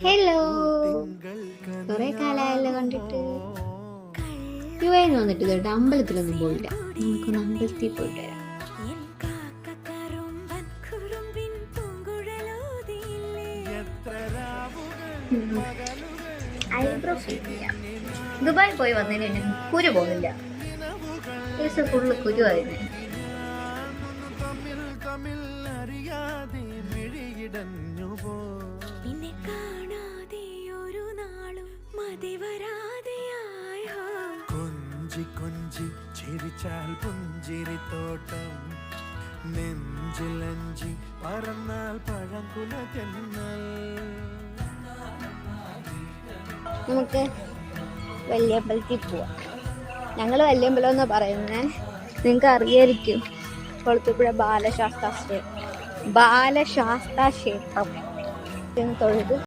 Hello, കുറെ കാലമായല്ലോ കണ്ടിട്ട്. യുഎന്ന് വന്നിട്ട് കേട്ടോ അമ്പലത്തിലൊന്നും പോയില്ല. നമുക്കൊന്ന് അമ്പലത്തിൽ പോയിട്ട് വരാം. ഐബ്രോ ദുബായ് പോയി വന്നതിന് കുരു പോകുന്നില്ല. ഫുള്ള് കുരുവായിരുന്നു. കൊഞ്ചി കൊഞ്ചി ചിരിച്ചാൽ പുഞ്ചിരിത്തോട്ടം, നെഞ്ചിലഞ്ചി പറന്നാൽ പഴങ്കുല ജന്നൽ. നമുക്ക് വല്യമ്പലത്തിൽ പോവാം. ഞങ്ങൾ വല്യമ്പലം എന്നാ പറയുന്നത്, നിങ്ങൾക്ക് അറിയായിരിക്കും. കൊളത്തുപുഴ ബാലശാസ്താ ക്ഷേത്രം തൊഴുത്